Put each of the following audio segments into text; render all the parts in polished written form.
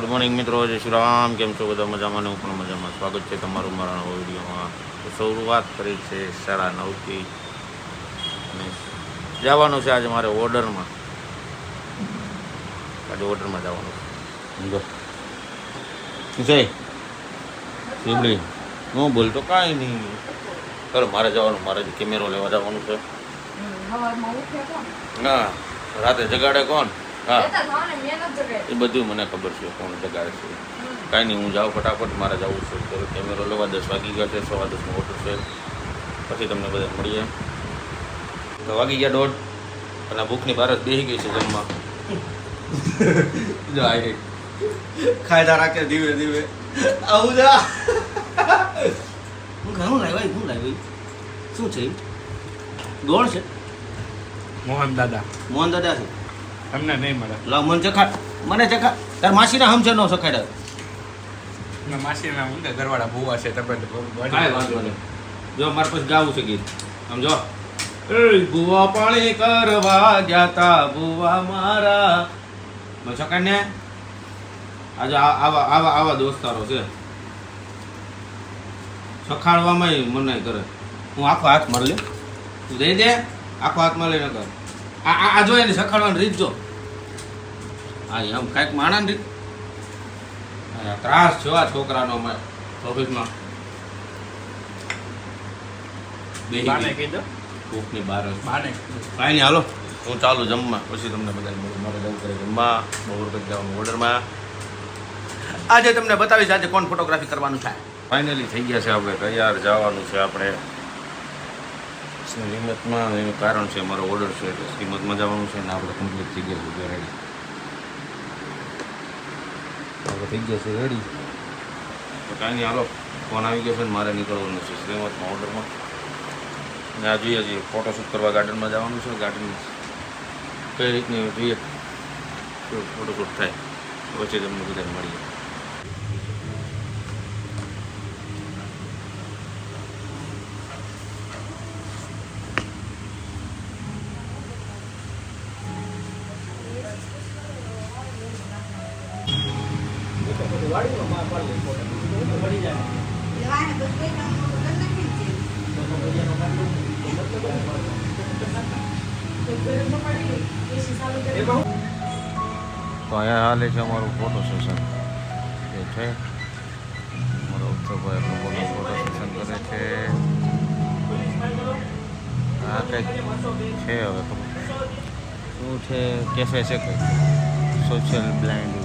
Good morning મિત્રો, જય શ્રી રામ. કેમ છો બધા? મજામાં ને હું પણ મજામાં. સ્વાગત છે તમારું મારા નવા વિડીયોમાં. તો શરૂઆત કરી છે 9:30થી અને જવાનું છે આજે મારે ઓર્ડરમાં. આજે ઓર્ડરમાં જવાનું છે. શું છે શિવલી? હું બોલતો કાંઈ નહીં. ચાલો મારે જવાનું, મારે કેમેરો લેવા જવાનું છે. ના, રાતે જગાડે કોણ? હા, એ બધું મને ખબર છે કોણ જગાડે છે. કાંઈ નહીં, હું જાઉં ફટાફટ, મારે જવું છે. તો કેમેરો લેવા 10 વાગી ગયા છે, 10:15 ઓર્ડર છે. પછી તમને બધા મળીએ. તો વાગી ગયા 1:30 અને ભૂખની બાર જ બેસી ગઈ છે જમવા. જો આ ખાયદા રાખે ધીમે ધીમે. આવું જા. હું લાવ્યો શું છે? ગોળ છે? મોહન દાદા છે. તમને નહીં મળે. લાવ મને ચખાડ, મને ચખાડ. તાર માસીના હમશે નો સખાડ. માસીના ઊંધે ઘરવાળા ભૂવા છે તમે કાંઈ વાંધો નહીં. જો મારે પછી ગાવું છે ગીત. આમ જો, એ ભૂવા પાણી કરવા ગયા તા ભૂવા મારા. મને સખાડ ને આજે આવા દોસ્તારો છે. સખાડવામાં મને કરે. હું આખો હાથ મારી લે, તું દઈ દે. આખો હાથમાં લઈને કર. આ જો એને સખાડવાની રીત જો. હા, એમ કાંઈક માણા રીત. ત્રાસ છો આ છોકરાનો અમારે ઓફિસમાં. બાને કીધું ભૂખની બાર બાને કાંઈ નહીં, હાલો હું ચાલુ જમવા. પછી તમને બધા મળું. મારે જવું કરે જમવા, બપોર પછી જવાનું ઓર્ડરમાં. આજે તમને બતાવીશ આજે કોણ ફોટોગ્રાફી કરવાનું થાય. ફાઇનલી થઈ ગયા છે આપણે તૈયાર, જવાનું છે આપણે શ્રીમતમાં. એનું કારણ છે મારો ઓર્ડર છે એટલે શ્રીમતમાં જવાનું છે ને આપણે કમ્પ્લીટ થઈ ગયા છે રેડી. આપણે થઈ ગયા છે રેડી. તો કાંઈ નહીં, હાલો ફોન આવી ગયો છે ને મારે નીકળવાનું છે શ્રીમતમાં ઓર્ડરમાં. ને આ જોઈએ છીએ ફોટોશૂટ કરવા ગાર્ડનમાં જવાનું છે. ગાર્ડન કઈ રીતની જોઈએ ફોટોશૂટ થાય પછી તમને બધાને મળીએ. તો અહીંયા હાલે છે અમારું ફોટો સેશન. એ છે અમારો ઉત્સવભાઈ આપણો ફોટો સેશન કરે છે. આ કંઈક છે, હવે શું છે, કેફે છે કંઈક સોશિયલ બ્લાઇન્ડ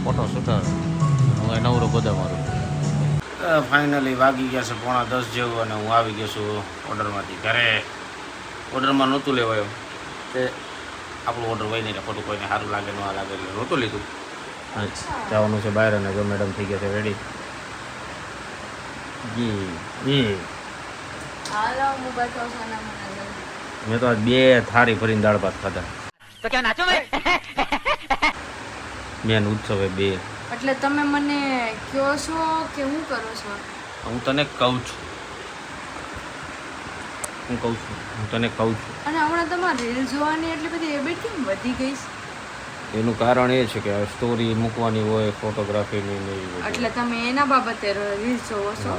ફોટો શૂટર. હું નવરો બધા મારું. ફાઇનલી વાગી ગયા છે 9:45 જેવું અને હું આવી ગયો છું ઓર્ડરમાંથી ઘરે. ઓર્ડરમાં નહોતું લેવાયું તે આપણું ઓર્ડર વહી નહીં, ખોટું કોઈને સારું લાગે ન લાગે એટલે નહોતું લીધું. જવાનું છે બહાર અને જો મેડમ થઈ ગયા છે રેડી. મેં તો આજ 2 થાળી ભરીને દાળ ભાત ખાધા. તો ક્યાં નાચો ભાઈ? મેન ઉત્સવે 2. એટલે તમે મને કહો છો કે હું કરો છો? હું તને કહું છું. હું તને કહું છું. અને હમણાં તમારે રીલ જોવાની એટલી બધી હેબિટ કેમ વધી ગઈ છે? એનું કારણ એ છે કે સ્ટોરી મૂકવાની હોય ફોટોગ્રાફીની ને એવી બધી. એટલે તમે એના બાબતે રીલ જોવો છો?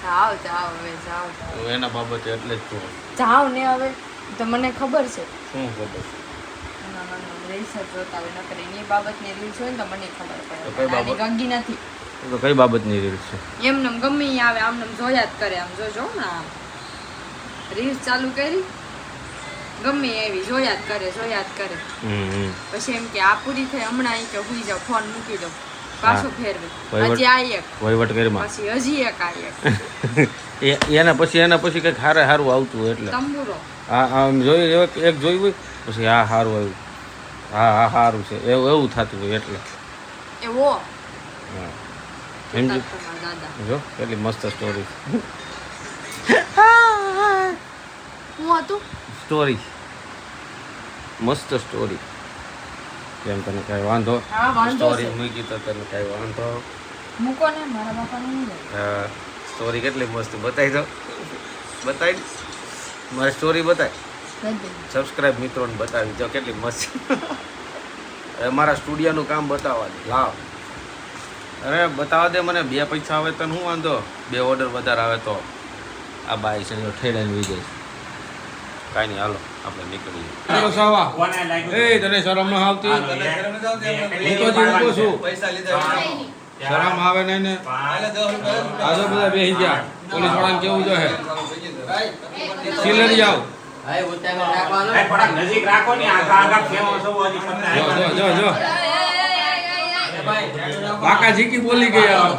જાઓ હવે જાઓ. હું એના બાબતે એટલે જ છું. જાઓ ને હવે. તો મને ખબર છે શું ખબર છે? રીલ્સ જોતા હોય નકર એની બાબતની રીલ્સ હોય ને તો મને ખબર તો કઈ પડે. બાબત? ગગી નથી તો કઈ બાબતની રીલ્સ છે? એમને ગમે ઈ આવે આમને જોયા જ કરે. આમ જોજો ને આમ રીલ્સ ચાલુ કરી ગમે એવી જોયા જ કરે. પછી એમ કે આ પૂરી થઈ હમણાં ઈ કે હુઈ જાવ, ફોન મૂકી દો, પાછો ફેરવે. હજી આ એક વહીવટ કરીમાં પછી હજી એક આ એક એના પછી કંઈક સારું આવતું હોય એટલે તંબુરો. હા આમ જોયું એક જોયું હોય પછી હા સારું આવ્યું, હા સારું છે એવું થતું હોય એટલે. એવો હા સમજી તમારા દાદા જો કેટલી મસ્ત સ્ટોરી. હું હતું મસ્ત સ્ટોરી. કેમ તને કઈ વાંધો? હા, વાંધો સ્ટોરી છે. મૂકી તો તને કઈ વાંધો? મૂકો ને મારા બાપાને નહીં જાય. સ્ટોરી કેટલી મસ્ત બતાવી દો. બતાવી મારી સ્ટોરી બતાય. સબસ્ક્રાઇબ મિત્રોને બતાવી જો કેટલી મસ્ત હવે મારા સ્ટુડિયોનું કામ બતાવવા દે લાવ અરે બતાવવા દે મને 2 પૈસા આવે તો શું વાંધો 2 ઓર્ડર વધારે આવે તો આ બાઈ છે ઠેડાઈને વી જાય કાંઈ નહીં હાલો આપણે નીકળીએ એ તને શરમ ન આવતી હું તો જીવતો છું શરમ આવે નહીં ને આજો બધા બેસી ગયા પોલીસ વાળાને કેવું જો હે સિલર જાવ નજીક રાખો ને આગા ફેમો છો હજી જો જો બાકા જીકી બોલી ગયા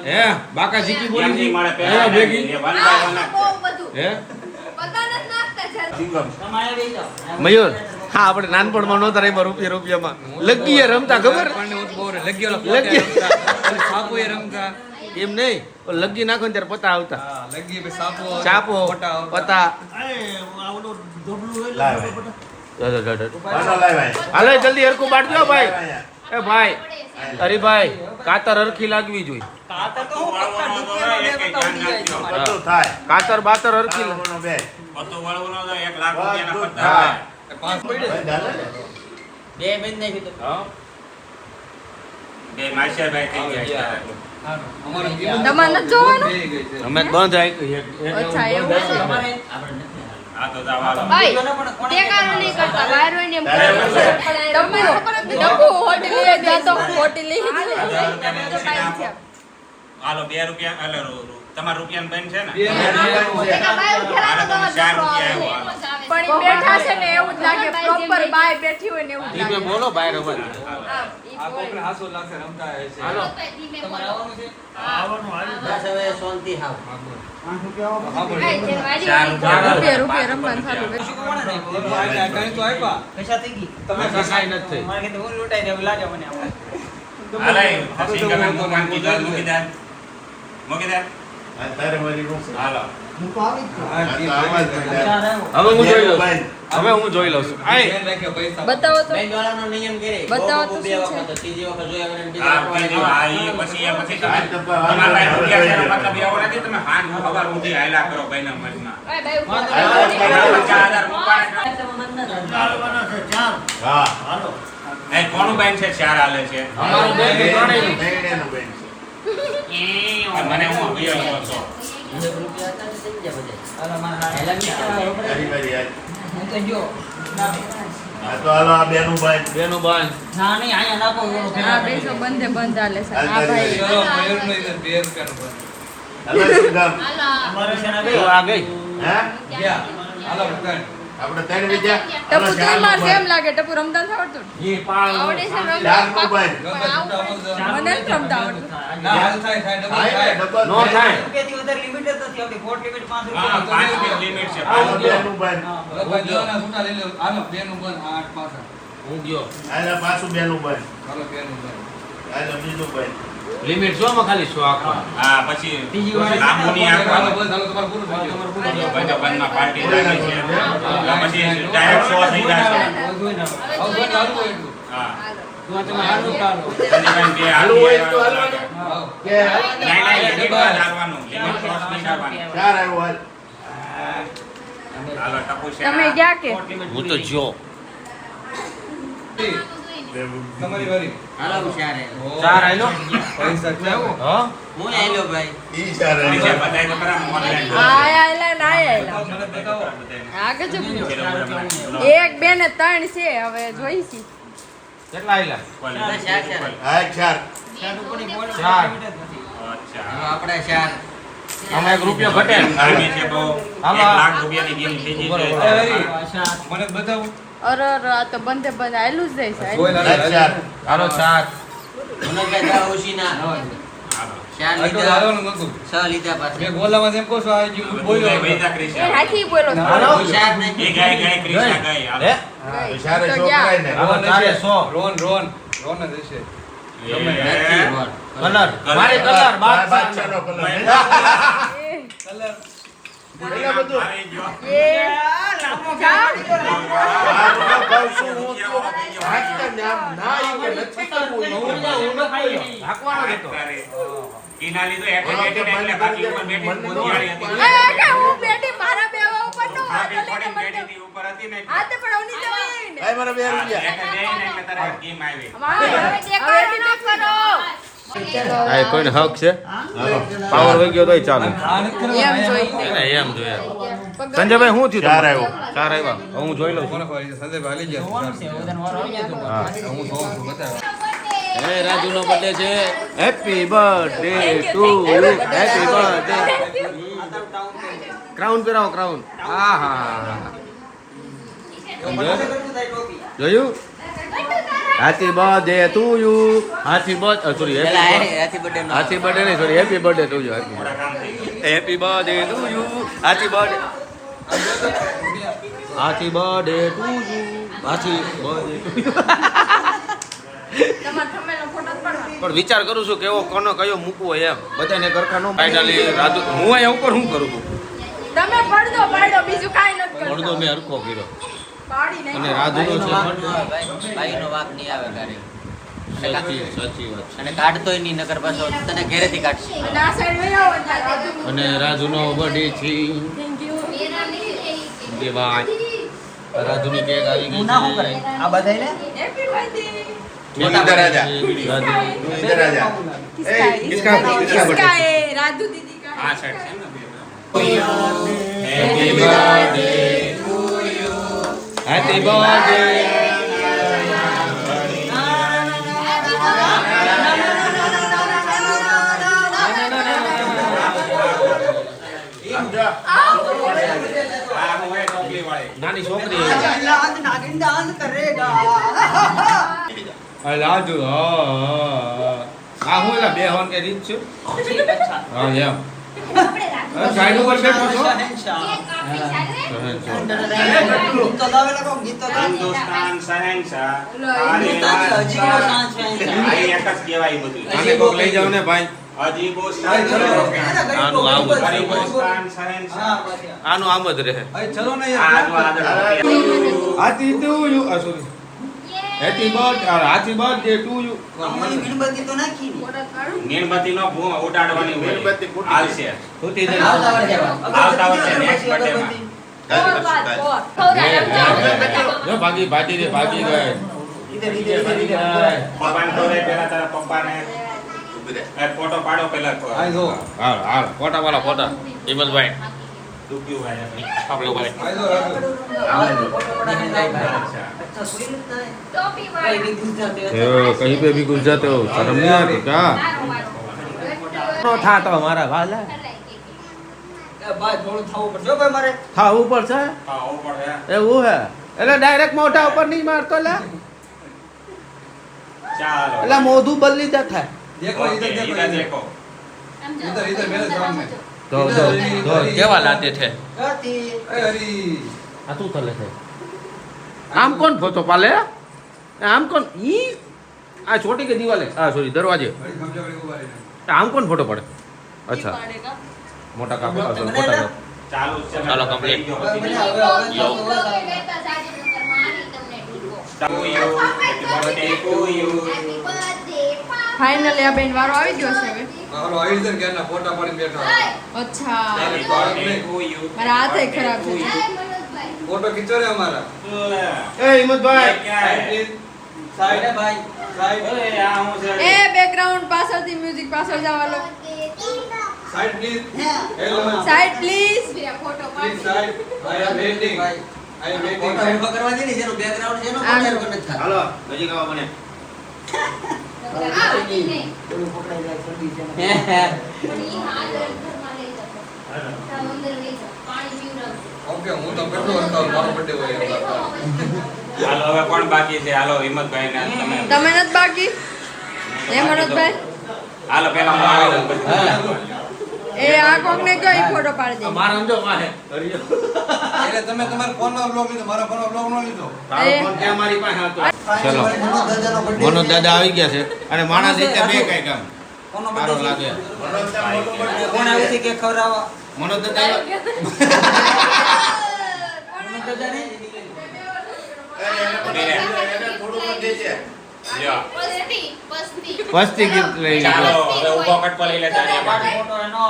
હે બાકા જીકી બોલી ગઈ હે ભેગી હે મયુર હા આપણે નાનપણમાં નહોતા રે રૂપિયામાં લગીએ રમતા ખબર લગી રમતા એમ નહીં લગી નાખો ને ત્યારે પતા આવતા ચાપો પતા હાલો જલ્દી હરખું બાટજો ભાઈ એ ભાઈ અરે ભાઈ કાતર હરખી લાગવી જોઈએ કાતર બાતર હરખી તમારે નથી જોવાનું અમે બંધ અચ્છા એવું છે ભાઈ તે કામ નહીં કરતા બહાર હોય ને એમ તમે ડબ્બુ હોટલ લઈ ગયા તો હોટલ લઈ હાલો 2 રૂપિયા અલે તમારા રૂપિયાનું બેન છે ને પણ ઈ બેઠા છે ને એવું જ લાગે પ્રોપર બાય બેઠી હોય ને એવું જ ધીમે લાગે બોલો બહાર અવાજ હાલો રૂપિયા રમવાનું સારું તમે કસાઈ નથી હાલે પછી તમે મુકાન કીધું મૂકી દે હાલો હવે હું જોઈ લઉં છું બતાવો તો બતાવો તો શું છે આ પછી તમારા ભાઈ રૂપિયા છે મતલબ એવો નથી તમે હાન ખબર ઊંધી હાયલા કરો ભાઈના મનમાં ઓય ભાઈ 4000 મુકાન હા હાલો એ કોનું બેન છે 4 હાલે છે અમારું બેન ત્રણેયનું મને હું અભિયાન છો બેનું બાન આ બેસો બંધે બંધ હાલે છે આ ભાઈ આ ગઈ આપણે 3 વિદ્યા ટપુ તું માર કેમ લાગે ટપુ રમતા નથી આવડતું એ પાળ આવડે છે રમતા મને નથી રમતા આવડતું નો થાય હા 5 લિમિટ છે હું ગયો આલા પાછું બેનું બંધ આલા બીજું બંધ લિમિટ શું માં ખાલી 100 આખવા હા પછી લાંબુની આખવા બંધમાં પાર્ટી લાગે છે પછી ડાયરેક્ટ 100 થઈ જશે હા સંદીપભાઈ બે હાલુ હોય તો હાલવાનું કે નહીં લિમિટ લાગવાનું લિમિટ ક્રોસ નહીં કરવાની 4 આવ્યો હાલ હાલો ટપુ છે તમે ગયા કે હું તો જો તમારી વારી ચાર આયલો પૈસા ક્યાં હા ઈ 4 નીચે આવ્યો બધાય તો ખરા ઓનલાઈન આયલા ના આયલા મને બતાવો આ ગજબ એક બે ને ત્રણ છે હવે જોઈશી કેટલા આયલા હા 4 ચાર અચ્છા આમાં 1 રૂપિયો ઘટે આની છે બહુ 1 લાખ રૂપિયાની ગેમ થઈ ગઈ છે મને બતાવો અરે અરે આ તો બંધે બંધ આયલું જ જાય છે જોઈ લે 4 હાલો ચાર હાલો આટલો લાવવાનું નતું મેં ગોલામાં જેમ કહો છો આ જે બોલ્યો વૈદા ક્રિશા એ હાથી બોલો છો. હાલો એ ગાય ક્રિશા ગાય હે ગઈ. ચારે તો છોકરાય ગયા. ને હાલો ચારે 100 રોન જ હશે કલર મારે કલર બાદશાહનો કલર એ, કલર એટલે બધું એ જા. આ કહું છું હું તો હાથના નામ ના ઈ કે નથી કરવું ઢાંકવાનો હતો કિનાલી તો એટલે બાકી ઉપર બેઠી ગોંધિયાળી હતી એ કે હું બેટી મારા બેવા છાપી ફોડીને બેઠી હતી, ઉપર હતી ને આ તો પણ હવે નીચે વહી આવી ને. ભાઈ, મારા 2 હા, રૂપિયા. એટલે બેહીને એટલે તારે ગેમ આવી. હવે દેખાડી ન કરો. આ કોઈને હક છે પાવર વહી ગયો તોય ચાલે એમ જોઈને. એને એમ જોઈએ સંજયભાઈ શું થયું 4 તમારે? આવ્યો. 4 આવ્યા હવે હું જોઈ લઉં છું હે રાજુનો બર્થડે છે happy birthday to you happy birthday crown પહેરાવો ક્રાઉન હા હા જોયું happy birthday to you happy birthday sorry happy birthday નહીં sorry happy birthday to you happy birthday to you happy birthday happy birthday to you happy birthday to you તમારે થંબનેલનો photo જ પાડવાનો. પણ વિચાર કરું છું કેવો કોનો કયો મૂકવો એમ બધાને ગરખા નો ફાઇનલી રાજુ હું અહીંયા ઉપર શું કરું છું તમે પડદો પાડો, બીજું કાંઈ નથી કરતા. પડદો મેં હરખો કર્યો પાડી નહીં. અને રાજુનો છે ભાઈનો વાંક નહીં આવે ઘરે. સાચી સાચી વાત છે અને કાઢતોય નહીં નકર પાછો તને ઘરેથી કાઢશે. અને આ સાઈડ વહી આવો એટલે રાજુનું. અને રાજુનો બર્થડે છે Thank you. દેવાય રાજુની કેક આવી ગઈ છે આ બધાયને Happy birthday. ઇધર રાજા. રાજુ ઇધર રાજા. किसका किसका है? राधू दीदी का આ સાઈડ છે ને બે. હેપી બર્થડે હેપી બર્થડે આ હું એ ટોપલી વાળી. નાની છોકરી રાજુ હા હું એલા બે હોન કે રીત છું હા એમ સાઈડ ઉપર બેઠો છો હિન્દુસ્તાન શહેનશાહ. હિન્દુસ્તાન હજી નો શાન છે. આ એક જ કહેવાય બધું. આને કોક લઈ જાવ ને ભાઈ અજીબોસ્તાન આનું આમ જ રહે. અજીબોસ્તાન શહેનશાહ. આનું આમ જ રહે આ જો આગળ હાથી to you sorry happy birthday હાથી બર્થડે ટુ યુ અમની મીણબત્તી તો નાખી ને. મીણબત્તીનો ભૂ ઉડાડવાની હોય. મીણબત્તી ફૂટી હાલશે. ફૂટી દે આવતા વર્ષે આવતા વર્ષે next birthday માં. और बात और જો ભાગી ભાગી રે ભાગી ગઈ પપ્પાને કહો રે પેલા તારા પપ્પાને એ ફોટો પાડો પેલા હાલ હાલ ફોટા વાળા ફોટા હિમતભાઈ ડૂબ્યું ભાઈ આપણે ભાઈ कहीं पे भी घुस जाते हो शर्म नहीं आती क्या था तो हमारा वाला ભાઈ થોડું થવું પડશે હો ભાઈ મારે. था ऊपर से હા આવું પડે એવું હે એટલે ડાયરેક્ટ મોઢા ઉપર નહીં મારતો લે ચાલો એટલે મોઢું બદલી જતા ઓકે, इधर देखो तो કેવા લાતે છે ગતિ. આ શું થલે છે આમ કોણ ફોટો પાલે આમ કોણ ઈ આ छोटी के दीवाले આ સોરી દરવાજે આમ કોણ ફોટો પડે અચ્છા મોટા કાપે અસલ ફોટા ચાલુ છે ચાલો, complete. To you, happy birthday to you. Finally આ બેન વારો આવી ગયો છે હવે હાલો આવી રીતે ક્યારના ફોટા પાડીને બેઠા અચ્છા Happy birthday to you. મારા હાથે ખરાબ છે ફોટો ખીચો રે અમારા એ હિંમતભાઈ ક્યાં હે? સાઈડ હે ભાઈ સાઈડ. ઓય, આ હું છે. એ બેકગ્રાઉન્ડ પાછળથી મ્યુઝિક પાછળ જવા લો side please hello side please please side I am waiting I am waiting photo ઉભો કરવા દે ને જેનું બેકગ્રાઉન્ડ છે એનો આ પકડ લો. કોને થાય. હાલો નજીક આવો મને પેલું પકડાઈ જાય જલ્દી છે ને. ઓકે હું તો કેટલો હરકાવ મારો બર્થડે હોય એમ કરતા. હાલો હવે કોણ બાકી છે હાલો હિંમતભાઈ ને તમે તમે નથી બાકી હે મનોજભાઈ હાલો પેલા હું આવી જાઉં પછી. એ આ કોક ને કઈ ફોટો પાડી દે મારા સમજો વાહે હરિયો એટલે તમે તમારા ફોનમાં બ્લોગ લીધો મારા ફોનમાં બ્લોગ ન લીધો. તારો ફોન ક્યાં મારી પાસે હતો ચલો મનોજ દાદાનો birthday મનોજ દાદા આવી ગયા છે અને માણસ રીતે બે કઈ કામ કોનો સારો birthday લાગે છે? કોણ આવ્યું છે કે ખવડાવવા? મનોજ દાદા મનોજ દાદાને? થોડું પણ દેજે. લ્યો. પસ્તી ગિફ્ટ લઈ ચાલો હવે ઉભો કટકો લઈ લે તારી ફોટો એનો